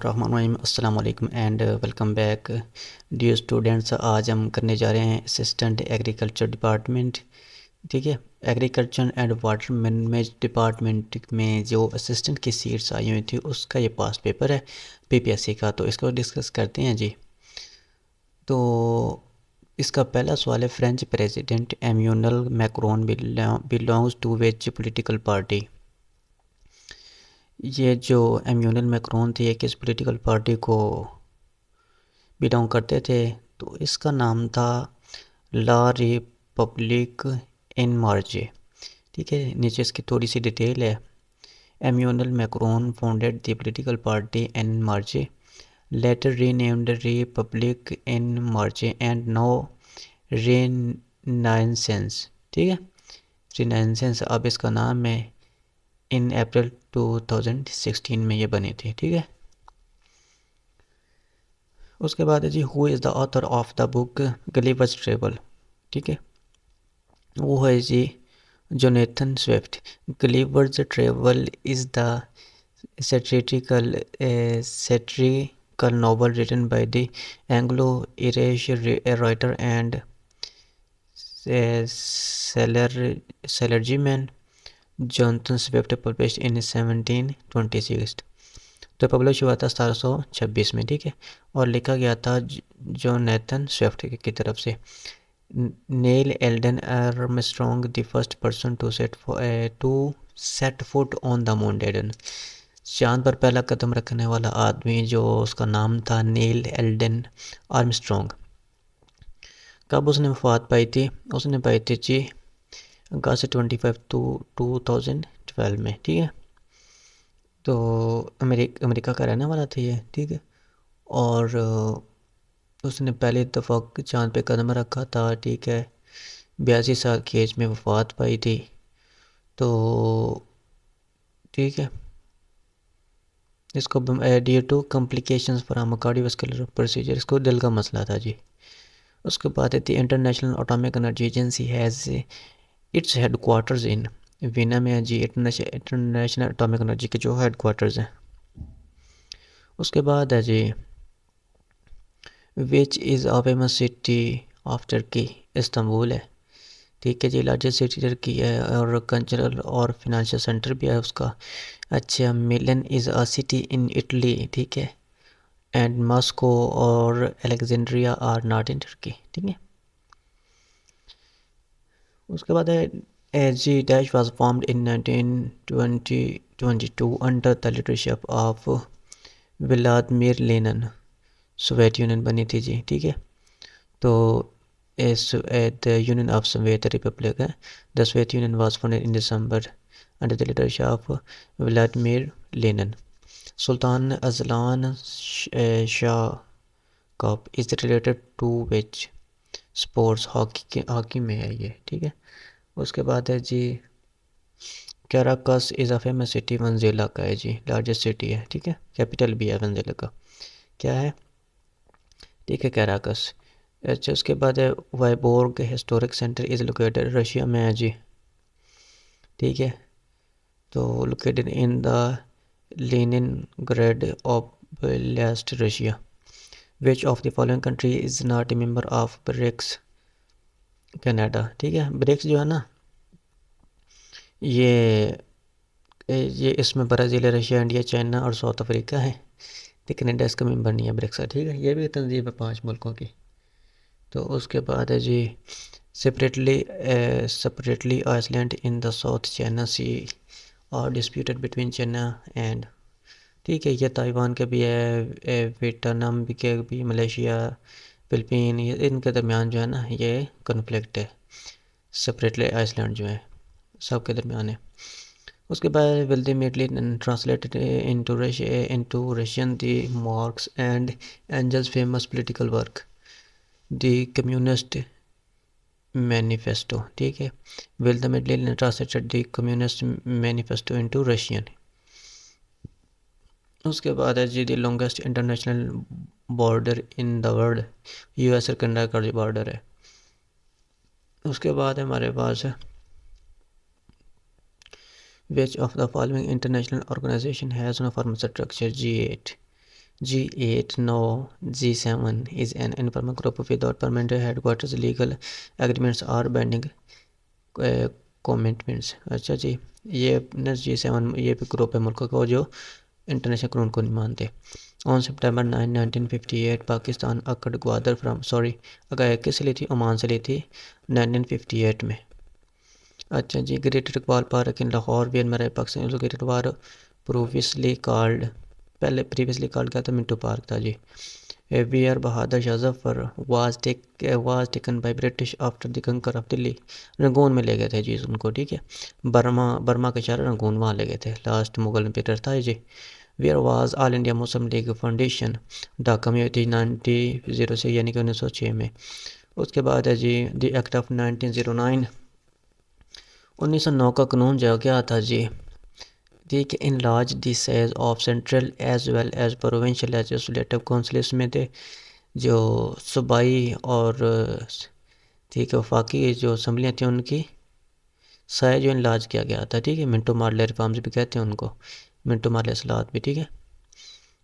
बिस्मिल्लाहिर्रहमानिर्रहीम अस्सलाम वालेकुम and welcome back dear students. आज हम करने जा रहे हैं असिस्टेंट एग्रीकल्चर डिपार्टमेंट। ठीक है, agriculture and water management department में जो असिस्टेंट की सीट्स आई हुई थी उसका ये पास पेपर है पीपीएससी का, तो इसको डिस्कस करते हैं जी। तो इसका पहला सवाल है, French president Emmanuel Macron belongs to which political party. ये जो एम्यूनल मैक्रोन थे ये किस पॉलिटिकल पार्टी को बिलोंग करते थे? तो इसका नाम था ला रिपब्लिक इन मार्चे। ठीक है, नीचे इसकी थोड़ी सी डिटेल है। Emmanuel Macron founded the political party En Marche, later renamed Republic En Marche and no Renaissance. ठीक है, रेनाइसेंस अब इसका नाम है। इन अप्रैल 2016 में ये बनी थी। ठीक है, उसके बाद है जी, who is the author of the book Gulliver's travel. ठीक है, वो है जी Jonathan Swift. Gulliver's travel is the satirical novel written by the Anglo-Irish writer and salesman Jonathan Swift, published in 1726। तो पब्लिश हुआ था 1726 में। ठीक है, और लिखा गया था जोनेथन स्विफ्ट की तरफ से। Neil Alden Armstrong the first person to set foot on the moon डेडन। चांद पर पहला कदम रखने वाला आदमी जो उसका नाम था नील एल्डन आर्मस्ट्रॉन्ग। कब उसने वफात पाई थी? उसने पाई थी जी अगस्त 25 2012 में। ठीक है, तो अमेरिका का रहने वाला था ये। ठीक है, और उसने पहली दफ़ा चांद पे कदम रखा था। ठीक है, 82 साल की एज में वफात पाई थी। तो ठीक है, इसको due to complications from cardiovascular procedure, इसको दिल का मसला था जी। उसके बाद है the International Atomic Energy Agency has its headquarters in Vienna में है जी। इंटरनेशनल एटॉमिक एनर्जी के जो हेडक्वार्टर्स हैं। उसके बाद है जी, which is a famous city of Turkey. Istanbul है। ठीक है जी, लार्जेस्ट सिटी टर्की है और कल्चरल और फिनेंशियल सेंटर भी है उसका। अच्छा, Milan is a city in Italy. ठीक है, एंड मॉस्को और Alexandria are not in Turkey. ठीक है, उसके बाद है जी, dash was formed in 1922 under the leadership of Vladimir Lenin. Soviet Union बनी थी जी। ठीक है, तो the Union of Soviet Republic है। The Soviet Union was founded in December under the leadership of Vladimir Lenin. Sultan Azlan Shah cup is related to which sports. Hockey में है ये। ठीक है, उसके बाद है जी, Caracas is a famous city Venezuela का है जी, लार्जेस्ट सिटी है। ठीक है, कैपिटल भी है वेनेजुएला का। क्या है? ठीक है, कैराकस। अच्छा, उसके बाद है Vyborg historic centre is located Russia में है जी। ठीक है, तो located in the Leningrad Oblast Russia. Which of the following country is not a member of BRICS. Canada. ठीक है, ब्रिक्स जो है ना, ये इसमें ब्राज़ील, रशिया, इंडिया, चाइना और साउथ अफ्रीका है। तो कनाडा इसका मेंबर नहीं है ब्रिक्स का। ठीक है, ये भी तंजीम है 5 मुल्कों की। तो उसके बाद है जी, Spratly Islands in the South China Sea और डिस्प्यूटेड बिटवीन चाइना एंड। ठीक है, ये ताइवान के भी है, वियतनाम के भी, मलेशिया, फिलिपीन, ये इनके दरमियान जो है ना ये कन्फ्लिक्ट है। सेपरेटली आइसलैंड जो है सब के दरमियान है। उसके बाद will they immediately translated into Russian the Marx and Engels famous political work the Communist Manifesto. ठीक है, will the immediately translated the Communist Manifesto into Russian. उसके बाद है जी, the longest international border in the world. US और Canada का जो border है। उसके बाद हमारे पास है, which of the following international organization has no formal structure. G8। G8, no, G7 is an informal group without permanent headquarters, legal agreements or binding commitments. अच्छा जी, ये अपना G7 ये भी ग्रुप है मुल्कों का जो इंटरनेशनल कानून को नहीं मानते। ऑन सितंबर 9, 1958 पाकिस्तान अकड़ ग्वादर फ्राम अगर किस ली थी, ओमान से ली थी 1958 में। अच्छा जी, Greater Iqbal Park in Lahore where मेरा Pakistan located was previously called, पहले प्रीवियसली कॉल्ड क्या था, मिंटो पार्क था जी। Where Bahadur Shah Zafar was taken by British after the conquer of Delhi, Rangoon में ले गए थे जी उनको, ठीक है। बर्मा के शहर रंगून वहाँ ले गए थे, लास्ट मुगल एम्परर था जी। Where was All India Muslim League foundation, Dhaka में हुई थी 1906 यानी कि 1906 में। उसके बाद है जी द एक्ट ऑफ 1909, 1909 का कानून जो क्या था जी, ठीक है। In large the size of central as well as provincial legislative councils में थे जो सूबाई और ठीक है वफाकी जो असम्बलियाँ थी उनकी साइज जो इनलार्ज किया गया था, ठीक है। मिंटो मार्ले रिफॉर्म्स भी कहते हैं उनको, मिंटो मार्ले असलात भी, ठीक है।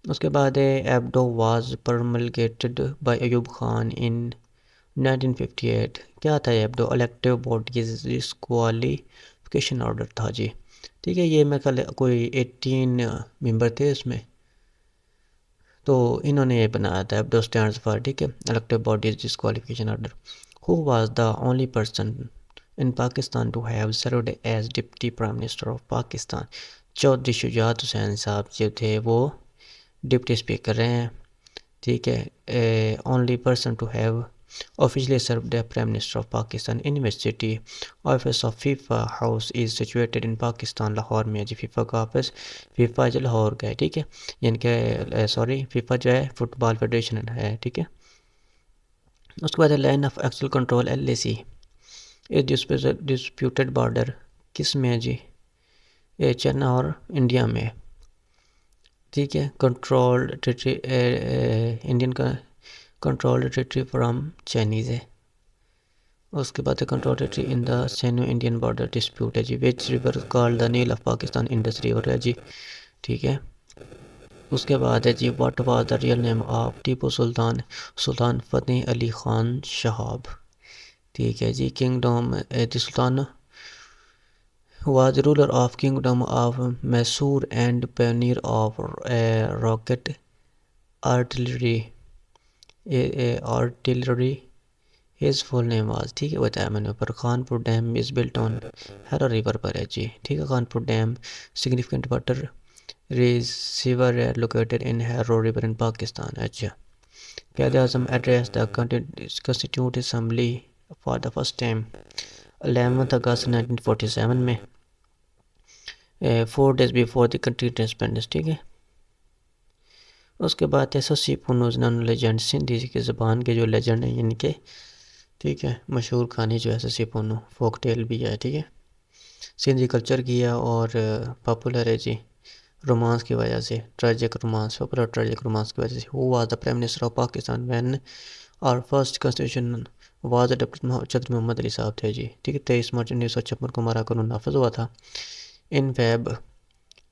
उसके बाद EBDO was promulgated by Ayub Khan in 1958। क्या था EBDO, elective body disqualification order था जी, ठीक है। ये मैं कल कोई 18 मेंबर थे इसमें, तो इन्होंने ये बनाया था एब्डो स्टैंड्स फॉर, ठीक है, elective bodies disqualification order. Who was the only person in Pakistan to have served as deputy prime minister of Pakistan. Chaudhry Shujaat Hussain साहब जो थे वो डिप्टी स्पीकर रहे हैं, ठीक है। Only person to have officially serve the prime minister of Pakistan. University office of FIFA house is situated in Pakistan, Lahore में है जी फीफा का ऑफिस, फीफा जो लाहौर का है, ठीक है। यानी कि सॉरी फीफा जो है फुटबॉल फेडरेशन है, ठीक है। उसके बाद line of actual control LAC is disputed border किस में है जी, ये चाइना और इंडिया में, ठीक है। कंट्रोल टेरिटरी इंडियन का कंट्रोल टेरिटरी फ्रॉम चाइनीज़ है। उसके बाद control territory in the Sino Indian border dispute है जी। Which river called the Nile of Pakistan, Indus river है जी, ठीक है। उसके बाद है जी what was the real name of Tipu Sultan, Sultan Fateh Ali Khan Shahab, ठीक है जी। Kingdom the Sultan was ruler of kingdom of Mysore and pioneer of rocket artillery, artillery। His full name was, ठीक है बताया मैंने ऊपर। Khanpur dam is built on Haro river पर है जी, ठीक है। Khanpur dam significant water reservoir है located in Haro river in Pakistan. अच्छा, Quaid Azam address the constituent assembly for the first time 11 August 1947 में, 4 days before the country independence, ठीक है। उसके बाद SSC पुनोज नॉन लेजेंड, सिंधी की ज़बान के जो लेजेंड हैं इनके, ठीक है, मशहूर कहानी जो SSC पुनो फोक टेल भी है, ठीक है। सिंधी कल्चर की है और पॉपुलर है जी रोमांस की वजह से, tragic romance, popular tragic romance की वजह से। Who was the prime minister of Pakistan when our first constitution was adopted, Chaudhry Muhammad Ali साहब थे जी, ठीक है। 23 मार्च 1956 को हमारा कानून नाफिज हुआ था।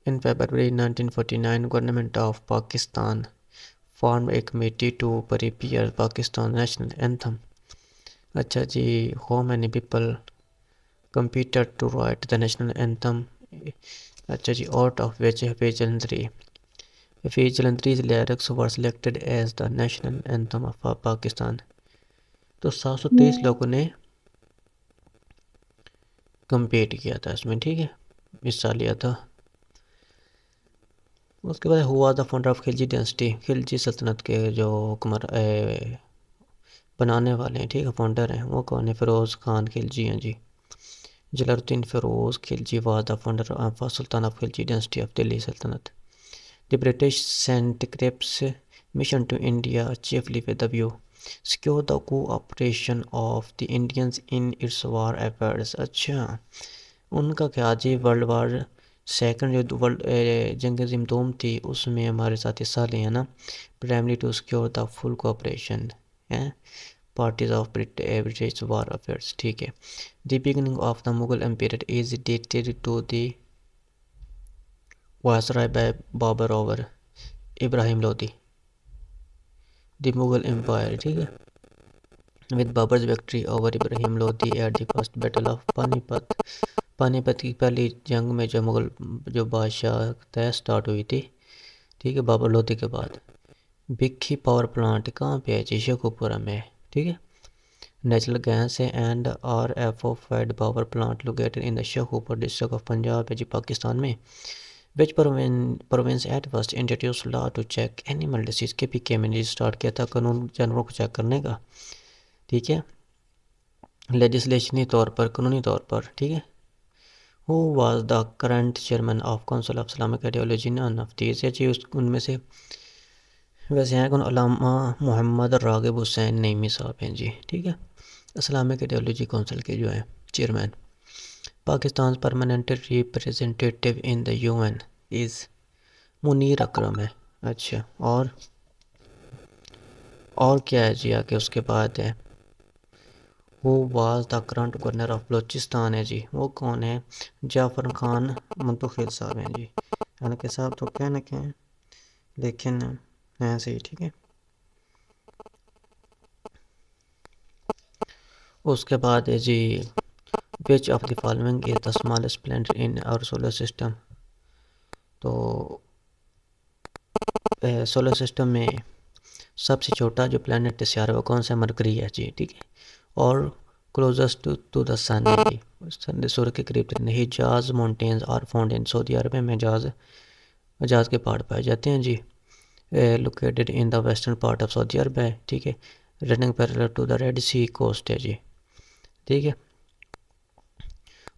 In February 1949 government of Pakistan form a committee to prepare Pakistan national anthem. अच्छा जी, how many people competed to write the national anthem। अच्छा जी, out of which Hafiz Jalandhari's lyrics were selected as the national anthem of Pakistan। तो 723 लोगों ने compete किया था इसमें, ठीक है, हिस्सा लिया था। उसके बाद हुआ the founder of Khilji dynasty, Khilji सल्तनत के जो हुक्मर बनाने वाले हैं, ठीक है, फाउंडर हैं, वो कौन है, फ़िरोज़ खान खिलजी हैं जी। Jalaluddin Firoz Khilji was the founder of sultan of Khilji dynasty of Delhi सल्तनत। The British sent Cripps mission to India chiefly with the view secure the cooperation of the Indians in its war efforts। अच्छा, उनका क्या जी, वर्ल्ड वार सेकंड जो world जंग अज़ीम दोम थी उसमें हमारे साथ हिस्सा लिया ना, primary to secure the full cooperation है parties of British war affairs, ठीक है। The beginning of the Mughal empire is dated to the viceroy by Babur over Ibrahim Lodi. The Mughal empire, ठीक है, with Babur's victory over Ibrahim Lodhi at the first battle of Panipat. Panipat की पहली जंग में जो मुगल जो बादशाह तय स्टार्ट हुई थी, ठीक है, बाबर लोधी के बाद। भिक्खी पावर प्लांट कहाँ पे है जी? शेखुपुरा में, ठीक है। नेचुरल गैस है and R F O fed power plant located in the Sheikhupura district of Punjab है जी, पाकिस्तान में। Which province at first introduce law to check animal disease? K P K में स्टार्ट किया था कानून जानवरों को चेक करने का, ठीक है, लेजिस्लेशनी तौर पर, कानूनी तौर पर, ठीक है। Who was the current chairman of council of Islamic ideology? None of these है जी, उनमें से वैसे हैं कौन? अल्लामा मोहम्मद रागिब हुसैन नईमी साहब हैं जी, ठीक है, इस्लामिक आइडियोलॉजी काउंसिल के जो हैं chairman. Pakistan permanent representative in the UN is Munir Akram है। अच्छा, और क्या है जी आगे? उसके बाद है वो was the current governor of Balochistan है जी, वो कौन है? जाफ़र खान मुंतखिल साहब हैं जी। हालांकि साहब तो क्या न क्या, लेकिन हैं सही, ठीक है। उसके बाद है जी which of the following is the smallest planet in our solar system? तो सोलर सिस्टम में सबसे छोटा जो प्लैनेट तैयार है वो कौन सा? मरकरी है जी, ठीक है। और क्लोजेस्ट टू द सन है जी, सूर्य के करीब। Hijaz mountains are found in Saudi Arabia में हजाज के पहाड़ पाए जाते हैं जी, located in the western part of Saudi Arabia है, ठीक है, running parallel to the Red Sea coast है जी, ठीक है।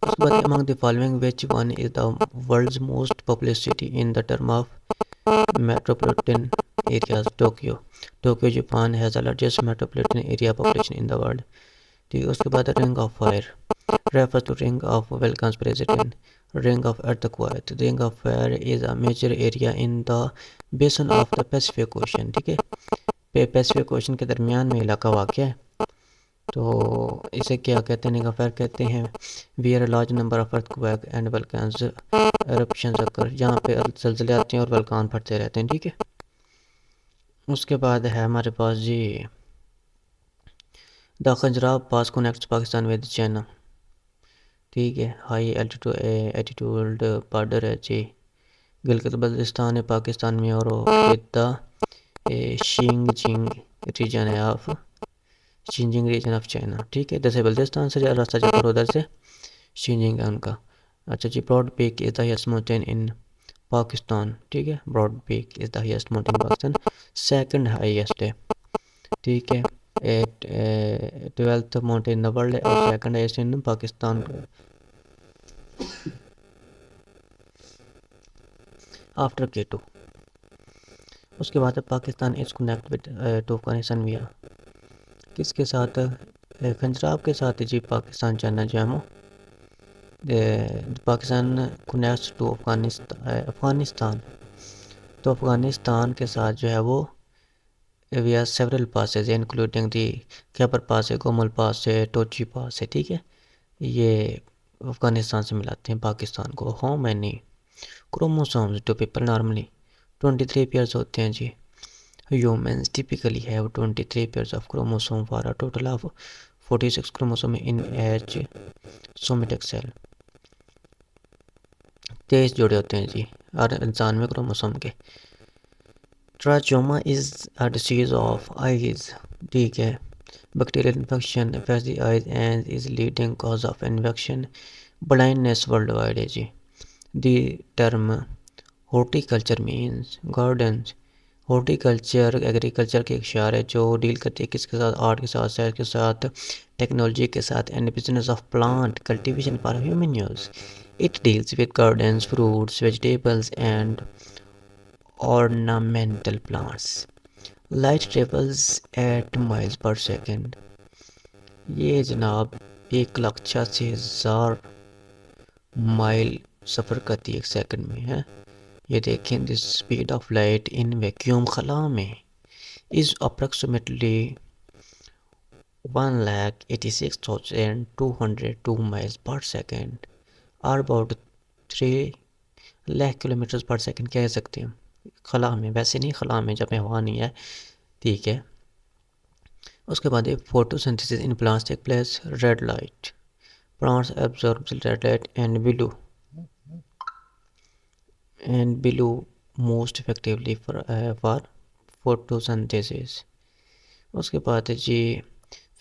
उसके बाद among the following which one is the world's most populous city in the term of metropolitan areas? Tokyo Japan has the largest metropolitan area population in the world, ठीक है। उसके बाद ring of fire refers to ring of volcans present in ring of earthquake. Ring of fire is a major area in the basin of the Pacific Ocean, ठीक है, Pacific ocean के दरमियान में इलाका वाक़ है। तो इसे क्या कहते हैं? रिंग ऑफ फायर कहते हैं। Where large number of earthquake and volcanoes eruptions occur, जहाँ पे ज़लज़ले आते हैं और वल्कान फटते रहते हैं, ठीक है। उसके बाद है हमारे पास जी the Khunjerab pass connects Pakistan with China, ठीक है, हाई एल्टीट्यूड बॉर्डर है जी, गिलगित बल्तिस्तान है पाकिस्तान में, और शिंगजिंग रीजन है ऑफ शिंजिंग रीजन ऑफ चाइना, ठीक है। जैसे बल्तिस्तान से रास्ता जाकर उधर से शिंजिंग है उनका। अच्छा जी, Broad Peak is the highest mountain in Pakistan, ठीक है, Broad Peak is the highest mountain in Pakistan, second highest है, ठीक है, 12th mountain in the world है, और second highest in Pakistan after K2। उसके बाद Pakistan is connect with to Afghanistan via किसके साथ? खंजराब के साथ जी, पाकिस्तान चाइना जैमो। पाकिस्तान कनेक्ट टू अफगानिस्तान, तो अफगानिस्तान के साथ जो है वो via several passes including the Khyber pass है, कोमल पास है, टोची पास है, ठीक है। ये अफगानिस्तान से मिलाते हैं पाकिस्तान को। How many chromosomes do people normally? 23 pairs होते हैं जी। Humans typically have 23 pairs of chromosome for a total of 46 chromosome in each somatic cell। 23 जोड़े होते हैं जी हर इंसान में क्रोमोसोम के। Trachoma is a disease of eyes, ठीक है, bacterial infection affects the eyes and is leading cause of infection blindness world wide है जी। The term horticulture means gardens. Horticulture agriculture की एक शार है जो डील करती है किसके साथ? आर्ट के साथ, साइंस के साथ, टेक्नोलॉजी के साथ, and business of plant cultivation for human use. It deals with gardens, fruits, vegetables and ornamental plants। Light travels eight miles per second, ये जनाब 1,86,000 माइल सफ़र करती है एक सेकंड में है। ये देखें, the speed of light in vacuum खला में is approximately 1,86,202 miles per second और अबाउट 3 लाख किलोमीटर पर सेकेंड कह सकते हैं खला में। वैसे नहीं खला में जब में हवा नहीं है, ठीक है। उसके बाद photosynthesis in plants take place red light, plants absorb red light and blue most effectively for photosynthesis. उसके बाद है जी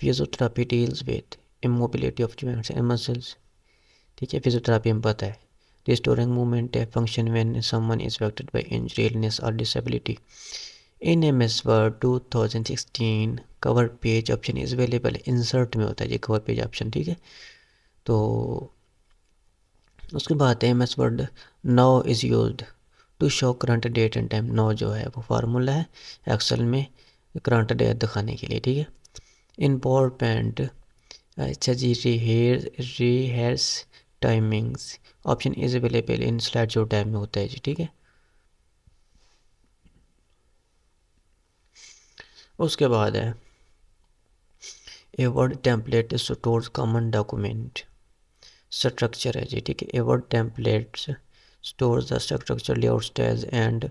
physiotherapy deals with immobility of joints and muscles। ठीक है, फिजियोथेरेपी में पता है रिस्टोरिंग मूवमेंट है function when someone is affected by injury illness और disability. In M S Word 2016 cover page option is available, insert में होता है जी कवर पेज ऑप्शन। ठीक है, तो उसके बाद M S word now is used to show current date and time. Now जो है वो फार्मूला है एक्सेल में करंट डेट दिखाने के लिए। ठीक है, इम्पोर्टेंट अच्छा जी rehearse timings option is available in slide show time में होता है जी। ठीक है, उसके बाद है a Word template stores common document structure है जी। ठीक है, a Word templates stores the structure layout styles and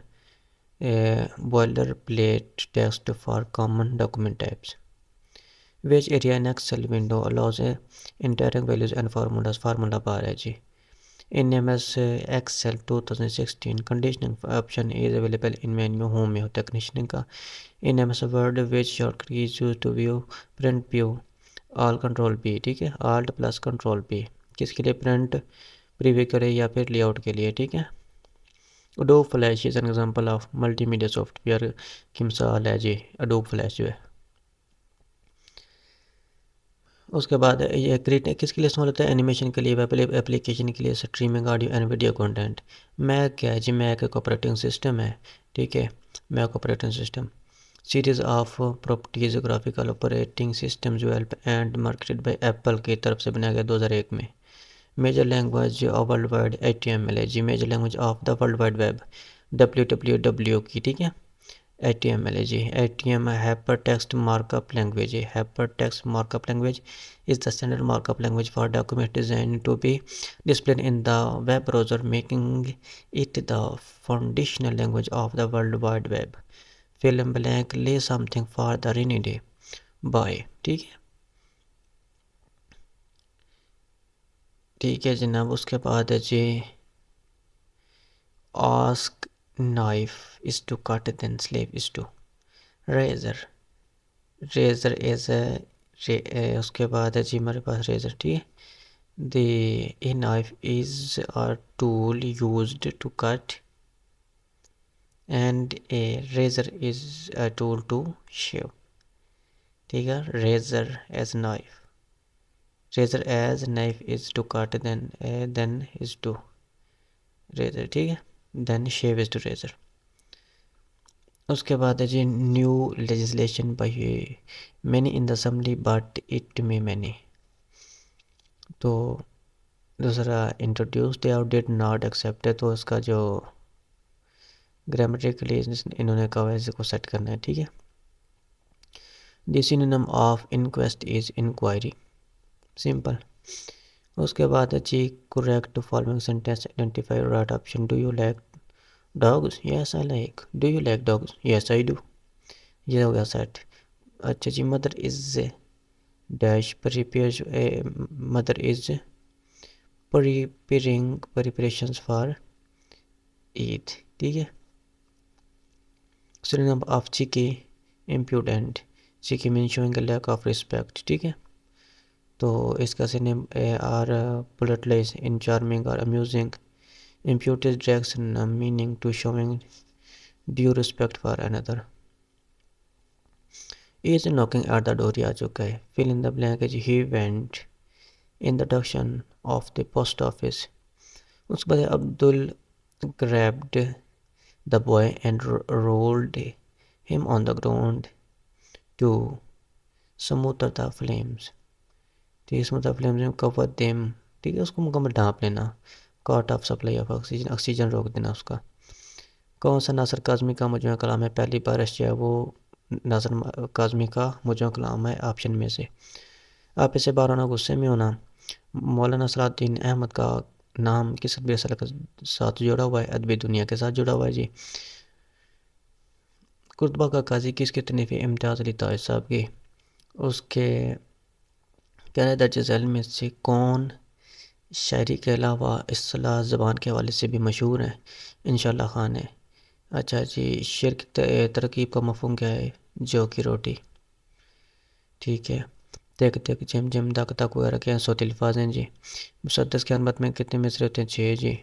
boilerplate text for common document types, which area in Excel window allows entering values and formulas। Formula बार है जी। In MS Excel 2016 conditioning option is available in menu home में होता है conditioning का। In MS Word which shortcut is used to view print view all control P। ठीक है, alt plus control P किसके लिए, print preview करे या फिर लेआउट के लिए। ठीक है, Adobe flash is an example of multimedia software की मिसाल है जी अडोब फ्लैश जो है। उसके बाद ये क्रिएट किसके लिए इस्तेमाल होता है, एनिमेशन के लिए, वेब एप्लीकेशन के लिए, streaming audio and video content. Mac क्या है जी, मैक एक ऑपरेटिंग सिस्टम है। ठीक है, Mac operating system series of properties graphical operating system जो एंड मार्केटेड बाय एप्पल की तरफ से बनाया गया 2001 में। Major language world wide HTML है जी, major language of the world wide web WWW की। ठीक है, HTML है जी। HTML hyper text markup language है। Hyper text markup language is the standard markup language for document design to be displayed in the web browser, making it the foundational language of the world wide web। fill in blank, lay something for the rainy day, bye. ठीक है, ठीक है जनाब। उसके बाद है जी ask knife is to cut then slave is to razor. Razor is उसके बाद है जी हमारे पास रेजर। ठीक है, the a knife is a tool used to cut and a razor is a tool to shave. ठीक है, razor as knife, razor as knife is to cut then is to razor. ठीक है, then shave is to razor. उसके बाद है जी new legislation by many in the assembly but it में many. तो दूसरा इंट्रोड्यूस्ड है और डिड नॉट एक्सेप्ट है, तो इसका जो ग्रामेटिकली इन्होंने कहा है इसको सेट करना है। ठीक है, the synonym of inquest is inquiry, simple. उसके बाद है जी correct following sentence identify right option. Do you like dogs, yes I like. Do you like dogs, yes I do. ये हो गया सेट। अच्छा जी, mother is dash prepare, mother is preparations for Eid. ठीक है, synonym of cheeky impudent, cheeky mean showing lack of respect. ठीक है, तो इसका सिनोनिम आर पोलाइटलाइज इन चार्मिंग और amusing. Imputed drags meaning to showing due respect for another. Is knocking at the door, आ चुका है। फिल इन द ब्लैंक है जी he went in the direction of the post office. उसके बाद Abdul grabbed the boy and rolled him on the ground to smother the flames। ठीक है, smother flames में cover them। ठीक है, उसको मुकम्मल ढाँप लेना। Cut off supply of oxygen, oxygen रोक देना उसका। कौन सा नासिर काज़मी का मजमूआ कलाम है, पहली बारिश जो है वो नासिर काज़मी का मजमूआ कलाम है ऑप्शन में से। आप इसे बार होना, गुस्से में होना। मौलाना सलाउद्दीन अहमद का नाम किस असल के साथ जुड़ा हुआ है, अदबी दुनिया के साथ जुड़ा हुआ है जी। कुर्तबा का काजी किसके तनीफ़ी इम्तियाज़ अली ताज साहब की। उसके कहने दर्ज झैल में से कौन शायरी के अलावा इस्तिलाह ज़बान के हवाले से भी मशहूर हैं? इंशाअल्लाह खान है। अच्छा जी, शेर की तरकीब का मफ़हूम क्या है? जौ की रोटी। ठीक है। तक तक जिम जिम दक तक वगैरह क्या सोते अल्फाज हैं जी। मुसद्दस के अनबत में कितने मिसरे होते हैं? 6 जी।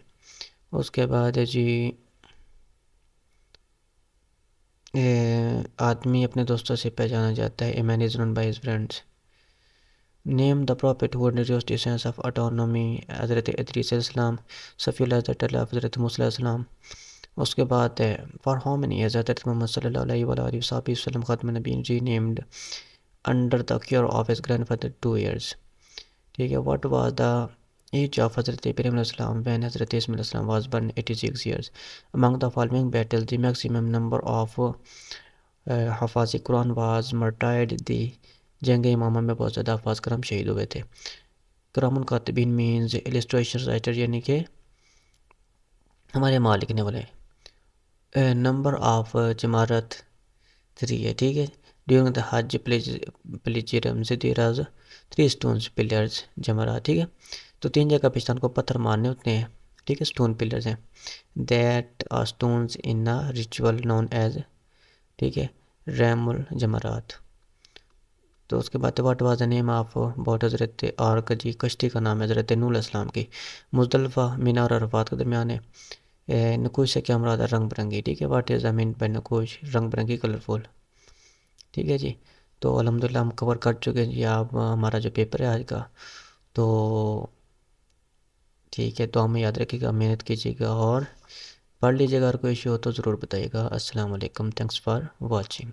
उसके बाद है जी, आदमी अपने दोस्तों से पहचाना जाता है। A man is known by his friends. Name the profit who introduced the sense of autonomy. हज़रत इदरीस अलैहिस्सलाम। सफ़ीउल्लाह हज़रत मूसा अलैहिस्सलाम। उसके बाद है फॉर हाउ मेनी ईयर्स हज़रत मोहम्मद सल्लल्लाहु अलैहि वसल्लम ख़ातमुन नबीय्यीन ji named under the care of his grandfather 2 years. ठीक है। What was the age of Hazrat Ibrahim अलैहिस्सलाम व्हेन हज़रत इस्माइल अलैहिस्सलाम was born 86 years. Among the following battles the maximum number of हफाज कुरान वाज मर्टायर्ड। दी जंग यमामा में बहुत ज़्यादा हफाज करम शहीद हुए थे। करामुल कातिबीन मीन्स इलस्ट्रेशन राइटर, यानी कि हमारे माल लिखने वाले। नंबर ऑफ जमारत 3 है। ठीक है। ड्यूरिंग द हज प्लेजरम से देयर आर 3 स्टोन्स पिलर्स जमरात। ठीक है। तो 3 जगह पाकिस्तान को पत्थर मारने होते हैं। ठीक है, स्टोन पिलर्स हैं। That are stones in a ritual known as. ठीक है, रैमुल जमरात। तो उसके बाद what was the name of boat हज़रत आर्क जी, कश्ती का नाम है हज़रत नूह अलैहिस्सलाम की। मुज़दलिफ़ा मिना और अरफात के दरमियान है। नकुश से क्या मुराद है? रंग बिरंगी। ठीक है। What is the mean by नकुश? रंग बिरंगी, कलरफुल। ठीक है जी। तो अल्हम्दुलिल्लाह हम कवर कर चुके हैं जी आप हमारा जो पेपर है आज का। तो ठीक है, तो हमें याद रखिएगा, मेहनत कीजिएगा और पढ़ लीजिएगा। अगर कोई इशू हो तो ज़रूर बताइएगा। अस्सलाम वालेकुम, थैंक्स फॉर वॉचिंग।